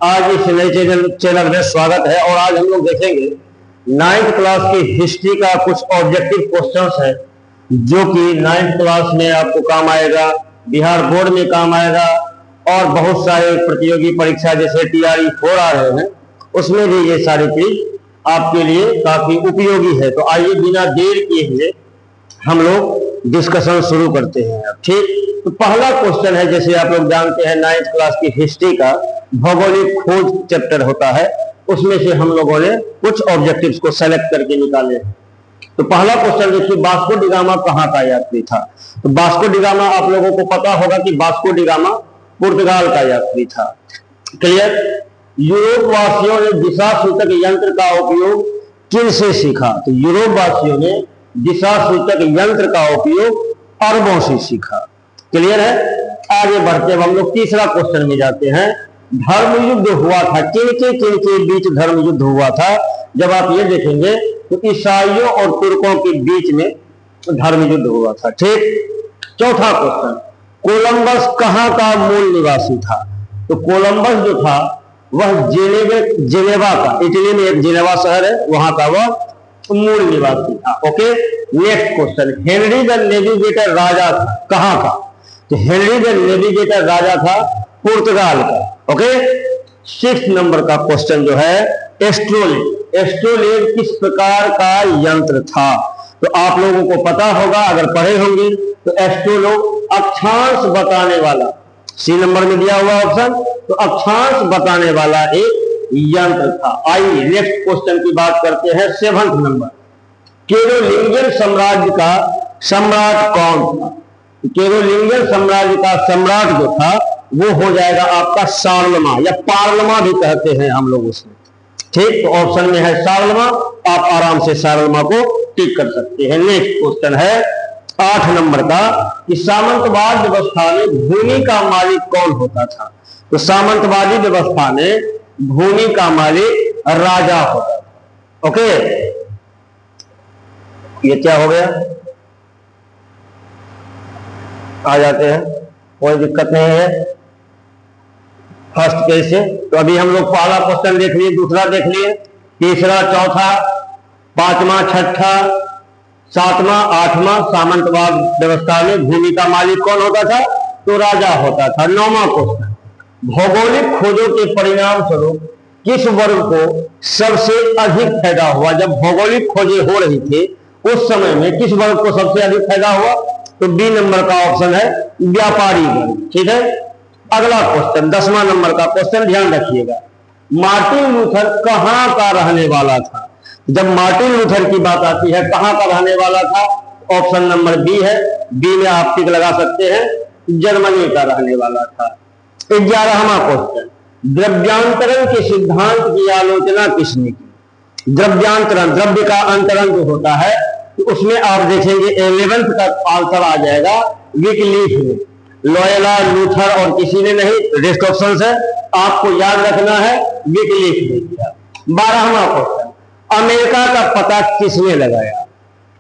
आज इस नए चैनल में स्वागत है। और आज हम लोग देखेंगे 9th क्लास की हिस्ट्री का कुछ ऑब्जेक्टिव क्वेश्चंस है जो कि 9th क्लास में आपको काम आएगा, बिहार बोर्ड में काम आएगा और बहुत सारे प्रतियोगी परीक्षा जैसे TRE 4 आ रहे हैं उसमें भी ये सारी चीज आपके लिए काफी उपयोगी है। तो आइए बिना देर किए हुए हम लोग डिस्कशन शुरू करते हैं। अब ठीक, तो पहला क्वेश्चन है, जैसे आप लोग जानते हैं 9th क्लास की हिस्ट्री का भौगोलिक खोज चैप्टर होता है, उसमें से हम लोगों ने कुछ ऑब्जेक्टिव्स को सेलेक्ट करके निकाले। तो पहला क्वेश्चन देखिए, वास्को डी गामा कहाँ का यात्री था? तो वास्को डी गामा आप लोगों को पता होगा कि वास्को डी गामा पुर्तगाल का यात्री था। क्लियर? यूरोप वासियों ने दिशा सूचक यंत्र का उपयोग किन से सीखा? तो यूरोप वासियों ने दिशा सूचक यंत्र का उपयोग अरबों से सीखा। क्लियर है? आगे बढ़ते हम लोग तीसरा क्वेश्चन में जाते हैं। धर्म युद्ध हुआ था, किन के बीच धर्म युद्ध हुआ था? जब आप ये देखेंगे तो ईसाइयों और तुर्कों के बीच में धर्म युद्ध हुआ था। ठीक। चौथा क्वेश्चन, कोलंबस कहाँ का मूल निवासी था? तो कोलंबस जो था वह जेनेवा का, इटली में एक जेनेवा शहर है, वहां का वह मूल निवासी था। Okay. Next question, Henry the navigator राजा कहाँ का? तो हेनरी द नेविगेटर राजा था पुर्तगाल का। ओके। 6 नंबर का क्वेश्चन जो है, एस्ट्रोलेब। एस्ट्रोलेब किस प्रकार का यंत्र था? तो आप लोगों को पता होगा, अगर पढ़े होंगे तो एस्ट्रोलेब अक्षांश बताने वाला, सी नंबर में दिया हुआ ऑप्शन, तो अक्षांश बताने वाला एक यंत्र था। आइए नेक्स्ट क्वेश्चन की बात करते हैं। 7th नंबर, कैरोलिंगियन साम्राज्य का सम्राट कौन था? कैरोलिंगियन साम्राज्य का सम्राट जो था वो हो जाएगा आपका शार्लमा, या पार्लमा भी कहते हैं हम लोग उसमें। ठीक, तो ऑप्शन में है शार्लमा, आप आराम से शार्लमा को टिक कर सकते हैं। नेक्स्ट क्वेश्चन है 8 नंबर का, कि सामंतवाद व्यवस्था में भूमि का मालिक कौन होता था? तो सामंतवादी व्यवस्था में भूमि का मालिक राजा होता था। ओके, ये क्या हो गया, आ जाते हैं, कोई दिक्कत नहीं है। फर्स्ट कैसे, तो अभी हम लोग पहला क्वेश्चन देख लिए, दूसरा देख लिए, तीसरा, चौथा, पांचवा, छठा, सातवां, आठवां, सामंतवाद व्यवस्था में भूमि का मालिक कौन होता था? तो राजा होता था। 9वां क्वेश्चन, भौगोलिक खोजों के परिणाम स्वरूप किस वर्ग को सबसे अधिक फायदा हुआ? जब भौगोलिक खोजें हो रही थी उस समय में किस वर्ग को सबसे अधिक फायदा हुआ? तो बी नंबर का ऑप्शन है व्यापारी वर्ग। ठीक है। अगला क्वेश्चन 10वां नंबर का क्वेश्चन, ध्यान रखिएगा, मार्टिन लूथर कहां का रहने वाला था? जब मार्टिन लूथर की बात आती है, कहां का रहने वाला था? ऑप्शन नंबर बी है, बी में आप टिक लगा सकते हैं, जर्मनी का रहने वाला था। 11वां क्वेश्चन, द्रव्यांतरण के सिद्धांत की आलोचना किसने की? द्रव्यांतरण, द्रव्य का अंतरण जो होता है, तो उसमें आप देखेंगे 11th का आंसर आ जाएगा विकलीफ ने। लॉयला, लूथर और किसी ने नहीं, रेस्ट ऑप्शन है, आपको याद रखना है विकलीफ ने किया। 12वां क्वेश्चन, अमेरिका का पता किसने लगाया?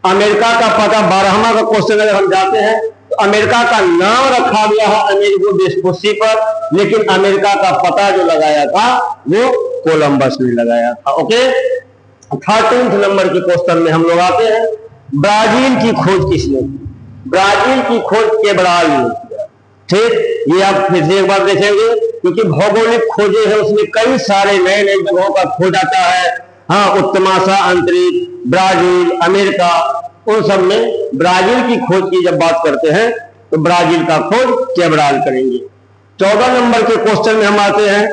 अमेरिका का पता, 12वां का क्वेश्चन अगर हम जाते हैं तो अमेरिका का नाम रखा गया है अमेरिको वेस्पुसी पर, लेकिन अमेरिका का पता जो लगाया था वो कोलंबस ने लगाया था। ओके। 13th नंबर के क्वेश्चन में हम लोग आते हैं, ब्राजील की खोज किसने की? ब्राजील की खोज केब्राल ने किया। ठीक, ये आप फिर से एक बार देखेंगे, क्योंकि भौगोलिक खोजें है उसमें कई सारे नए नए जगहों का खोज आता है। हाँ, उत्तमाशा अंतरिक्ष, ब्राजील, अमेरिका, उन सब में ब्राजील की खोज की जब बात करते हैं तो ब्राजील का खोज केब्राल करेंगे। 14 नंबर के क्वेश्चन में हम आते हैं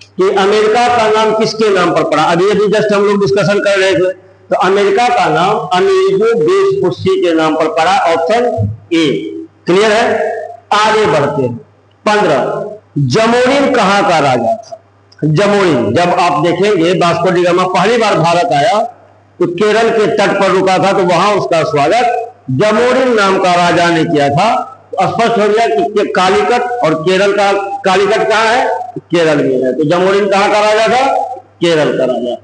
कि अमेरिका का नाम किसके नाम पर पड़ा? अभी अभी जस्ट हम लोग डिस्कशन कर रहे थे, तो अमेरिका का नाम अमेरिको वेस्पुसी के नाम पर पड़ा, ऑप्शन ए। क्लियर है? आगे बढ़ते हैं। 15, जमोरिन कहां का राजा था? जमोरिन, जब आप देखेंगे वास्को डी गामा पहली बार भारत आया तो केरल के तट पर रुका था, तो वहां उसका स्वागत जमोरिन नाम का राजा ने किया था। तो स्पष्ट हो गया कि कालीकट, और केरल का कालीकट कहां है? केरल में है। तो जमोरिन कहां का राजा था? केरल का राजा।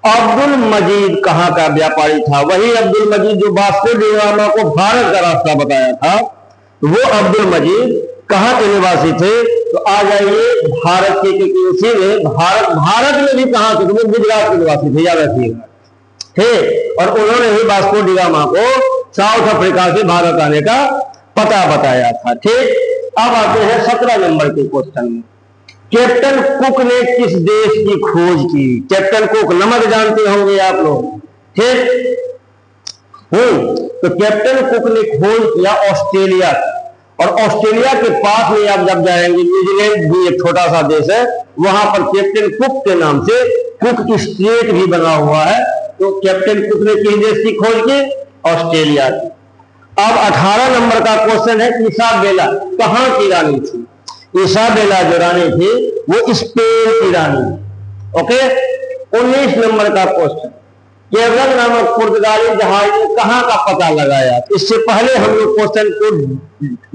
अब्दुल मजीद कहां का व्यापारी था? वही अब्दुल मजीद जो वास्को डी गामा को भारत का रास्ता बताया था, वो अब्दुल मजीद कहाँ के निवासी थे? तो आ जाइए भारत के, क्योंकि उसी में भारत में भी कहाँ के? तो गुजरात के निवासी थे, याद रखिएगा। ठीक, और उन्होंने ही वास्को डी गामा को साउथ अफ्रीका से भारत आने का पता बताया था। ठीक, अब आते हैं 17 नंबर के क्वेश्चन में। कैप्टन कुक ने किस देश की खोज की? कैप्टन कुक, नमक जानते होंगे आप लोग। ठीक, तो कैप्टन कुक ने खोज किया ऑस्ट्रेलिया, और ऑस्ट्रेलिया के पास में आप जब जाएंगे, न्यूजीलैंड भी एक छोटा सा देश है, वहां पर कैप्टन कुक के नाम से कुक स्ट्रेट भी बना हुआ है। तो कैप्टन कुक ने किस देश की खोज की? ऑस्ट्रेलिया की। अब 18 नंबर का क्वेश्चन है, इसाबेला कहां की रानी थी? इसाबेला जो रानी थी वो स्पेन की रानी। ओके, 19 नंबर का क्वेश्चन, केवल नामक पुर्तगाली जहाज ने कहां का पता लगाया? इससे पहले हम लोग क्वेश्चन को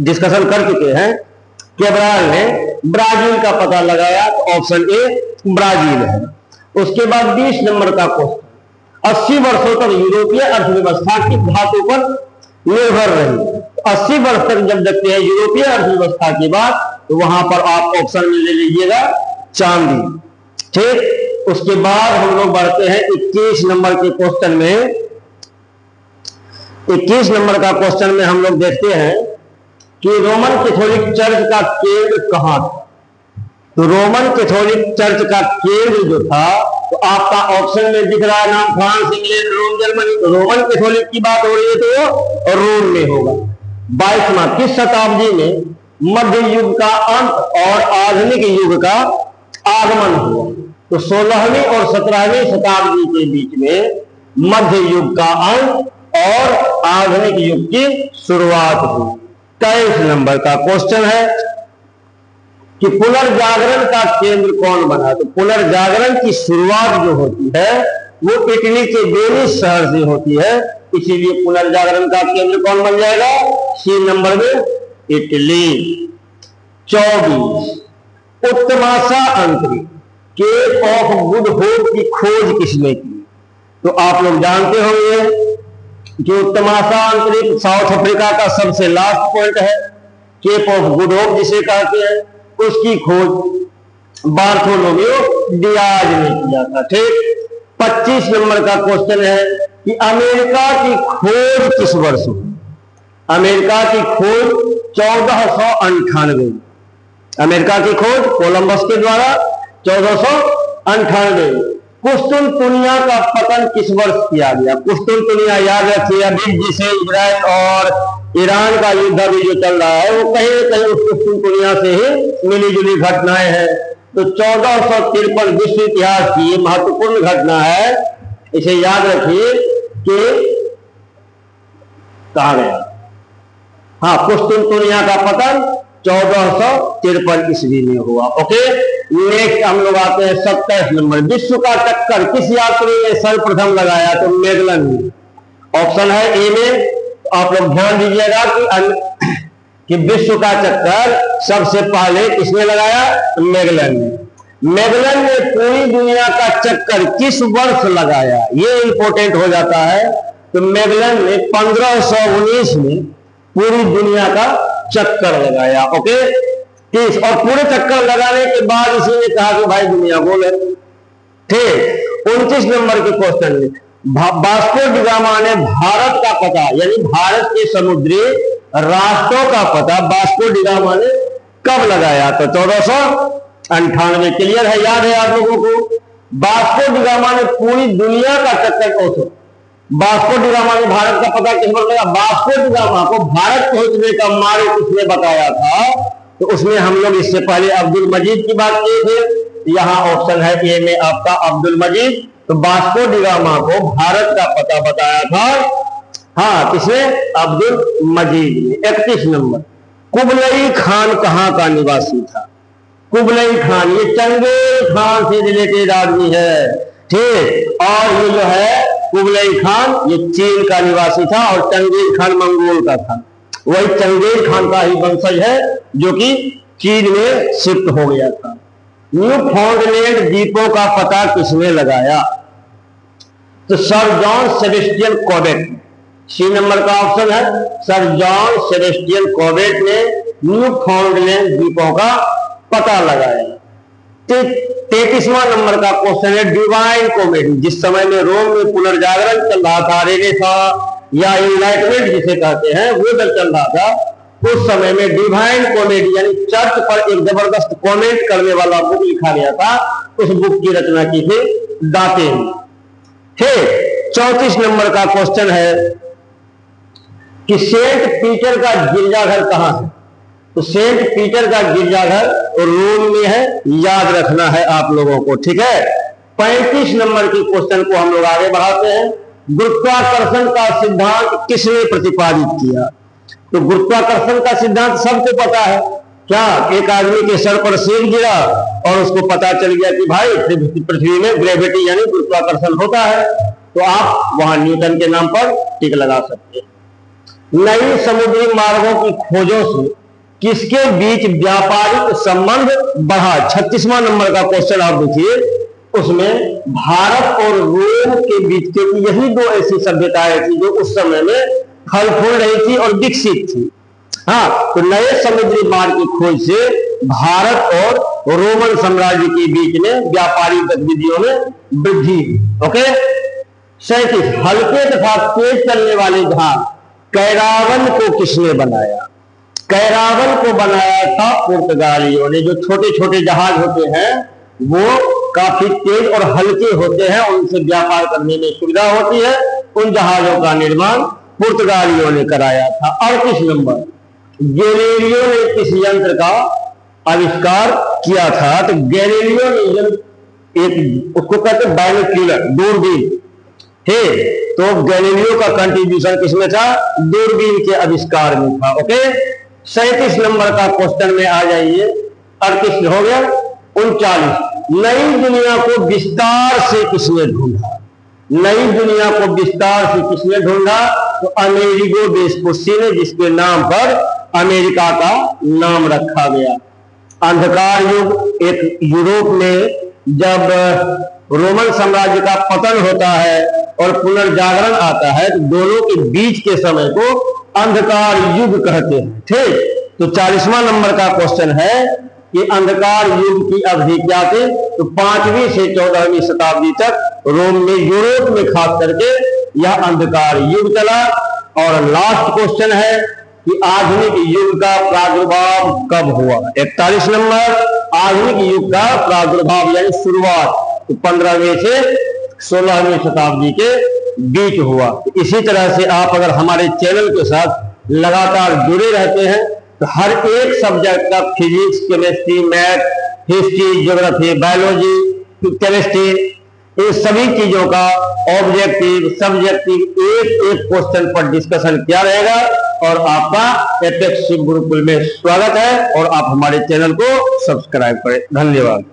डिस्कशन कर चुके हैं। केवल ने ब्राजील का पता लगाया, तो ऑप्शन ए ब्राजील है। उसके बाद 20 नंबर का क्वेश्चन, 80 वर्षों तक यूरोपीय अर्थव्यवस्था की धातु पर निर्भर रही। 80 वर्ष तक जब देखते हैं यूरोपीय अर्थव्यवस्था की बात, तो वहां पर आप ऑप्शन में ले लीजिएगा चांदी। ठीक, उसके बाद हम लोग बढ़ते हैं 21 नंबर के क्वेश्चन में। 21 नंबर का क्वेश्चन में हम लोग देखते हैं कि रोमन कैथोलिक चर्च का केंद्र कहां था? तो रोमन कैथोलिक चर्च का केंद्र जो था, तो आपका ऑप्शन में दिख रहा है नाम, फ्रांस, इंग्लैंड, रोम, जर्मनी। तो रोमन कैथोलिक की बात हो रही है तो रोम में होगा। 22वां, किस शताब्दी में मध्य युग का अंत और आधुनिक युग का आगमन हुआ? तो 16वीं और 17वीं शताब्दी के बीच में मध्य युग का अंत और आधुनिक युग की शुरुआत हुई। 23 नंबर का क्वेश्चन है कि पुनर्जागरण का केंद्र कौन बना? तो पुनर्जागरण की शुरुआत जो होती है वो इटली के वेनिस शहर से होती है, इसीलिए पुनर्जागरण का केंद्र कौन बन जाएगा? सी नंबर में इटली। 24, उत्तमाशा अंतरिक्ष, केप ऑफ गुड होप की खोज किसने की? तो आप लोग जानते होंगे कि उत्तमाशा अंतरिक्ष साउथ अफ्रीका का सबसे लास्ट पॉइंट है। केप ऑफ गुड होप जिसे कहते हैं, उसकी खोज बार्थोलोमेव डियाज ने किया था। ठीक, 25 नंबर का क्वेश्चन है कि अमेरिका की खोज किस वर्ष हुई? अमेरिका की खोज 1498। अमेरिका की खोज कोलंबस के द्वारा 1498। कुस्तुनतुनिया का पतन किस वर्ष किया गया? कुस्तुनतुनिया याद रखिए, अभी जिसे इजराइल और ईरान का युद्ध भी जो चल रहा है वो कहीं न कहीं उस कुस्तुनतुनिया से ही मिली जुली घटनाएं हैं। तो 1453 विश्व इतिहास की महत्वपूर्ण घटना है, इसे याद रखिए कि कहा गया, हाँ, कुस्तुनतुनिया का पतन 1453 ईस्वी में हुआ। ओके, नेक्स्ट हम लोग आते हैं 27 नंबर, विश्व का चक्कर किस यात्री ने सर्वप्रथम लगाया? तो मैगलन ने। ऑप्शन है ए में। तो आप लोग ध्यान दीजिएगा कि विश्व का चक्कर सबसे पहले किसने लगाया? मैगलन ने। मैगलन ने पूरी दुनिया का चक्कर किस वर्ष लगाया? ये इंपॉर्टेंट हो जाता है। तो मैगलन ने 1519 में पूरी दुनिया का चक्कर लगाया। ओके, 30, और पूरे चक्कर लगाने के बाद इसी ने कहा कि भाई दुनिया गोल है। ठीक, 29 नंबर के क्वेश्चन में वास्को डी गामा ने भारत का पता, यानी भारत के समुद्री रास्तों का पता वास्को डी गामा ने कब लगाया? तो 1498। क्लियर है, याद है आप लोगों को? वास्को डी गामा ने पूरी दुनिया का चक्कर, वास्को डी गामा ने भारत का पता किस वर्ष लगा? वास्को डी गामा को भारत पहुंचने का मार्ग किसने बताया था? तो उसमें हम लोग इससे पहले अब्दुल मजीद की बात किए थे। यहाँ ऑप्शन है ए में आपका अब्दुल मजीद। तो वास्को डी गामा को भारत का पता बताया था, हाँ, किसने? अब्दुल मजीद ने। 31 नंबर, कुबलई खान कहाँ का निवासी था? कुबलई खान ये चंगेज खान से रिलेटेड आदमी है। ठीक, और ये जो है कुबलई खान ये चीन का निवासी था और चंगेज खान मंगोल का था। वही चंगेज खान का ही वंशज है जो कि चीन में शिफ्ट हो गया था। न्यू फाउंडलैंड द्वीपों का पता किसने लगाया? तो sir John Sebastian Cabot. C number का ऑप्शन है, सर जॉन सेबेस्टियन कॉबेट ने न्यूफाउंडलैंड द्वीपों का पता लगाया। 33वां नंबर का क्वेश्चन है डिवाइन कॉमेडी। जिस समय में रोम में पुनर्जागरण चल रहा था, रेनेसा या इनलाइटमेंट जिसे कहते हैं, वो जब चल रहा था, उस समय में डिवाइन कॉमेडी यानी चर्च पर एक जबरदस्त कमेंट करने वाला बुक लिखा गया था। उस बुक की रचना की थी दाते थे। 34 नंबर का क्वेश्चन है कि सेंट पीटर का गिरजाघर कहां है? तो सेंट पीटर का गिरजाघर रोम में है, याद रखना है आप लोगों को, ठीक है। 35 नंबर के क्वेश्चन को हम लोग आगे बढ़ाते हैं। गुरुत्वाकर्षण का सिद्धांत किसने प्रतिपादित किया? तो गुरुत्वाकर्षण का सिद्धांत सबको पता है। क्या एक आदमी के सर पर सेब गिरा और उसको पता चल गया कि भाई पृथ्वी में ग्रेविटी यानी गुरुत्वाकर्षण होता है, तो आप वहां न्यूटन के नाम पर टिक लगा सकते हैं। नई समुद्री मार्गों की खोजों से किसके बीच व्यापारिक संबंध बढ़ा? 36वां नंबर का क्वेश्चन आप देखिए, उसमें भारत और रोम के बीच, क्योंकि यही दो ऐसी सभ्यताएं थी जो उस समय में फल फूल रही थी और विकसित थी। हाँ, तो नए समुद्री मार्ग की खोज से भारत और रोमन साम्राज्य के बीच में व्यापारिक गतिविधियों में वृद्धि। ओके। 37 हल्के तथा तेज चलने वाले जहाज कैरावन को किसने बनाया? कैरावन को बनाया था पुर्तगालियों ने। जो छोटे छोटे जहाज होते हैं वो काफी तेज और हल्के होते हैं, उनसे व्यापार करने में सुविधा होती है, उन जहाजों का निर्माण पुर्तगालियों ने कराया था। 38 नंबर गैलीलियो ने किस यंत्र का आविष्कार किया था? तो गैलीलियो ने एक, उसको कहते हैं बाइनोक्यूलर, दूरबीन थे। तो गैलीलियो का कंट्रीब्यूशन किसमें था? दूरबीन के आविष्कार में था। ओके। 37 नंबर का क्वेश्चन में आ जाइए। 38 हो गया। 39 नई दुनिया को विस्तार से किसने ढूंढा? नई दुनिया को विस्तार से किसने ढूंढा? तो अमेरिगो वेस्पुसी ने, जिसके नाम पर अमेरिका का नाम रखा गया। अंधकार युग, एक यूरोप में जब रोमन साम्राज्य का पतन होता है और पुनर्जागरण आता है, तो दोनों के बीच के समय को अंधकार युग कहते हैं। ठीक। तो 40वां नंबर का क्वेश्चन है कि अंधकार युग की अवधि क्या थी? तो 5वीं से 14वीं शताब्दी तक रोम में, यूरोप में खास करके यह अंधकार युग चला। और लास्ट क्वेश्चन है कि आधुनिक युग का प्रादुर्भाव कब हुआ? 41 नंबर आधुनिक युग का प्रादुर्भाव यानी शुरुआत तो 15वीं से 16वीं शताब्दी के बीच हुआ। तो इसी तरह से आप अगर हमारे चैनल के साथ लगातार जुड़े रहते हैं तो हर एक सब्जेक्ट का physics, chemistry, math, history, geography, biology, chemistry, इन सभी चीजों का ऑब्जेक्टिव, सब्जेक्टिव एक क्वेश्चन पर डिस्कशन किया रहेगा। और आपका एपेक्स शिव गुरुकुल में स्वागत है और आप हमारे चैनल को सब्सक्राइब करें। धन्यवाद।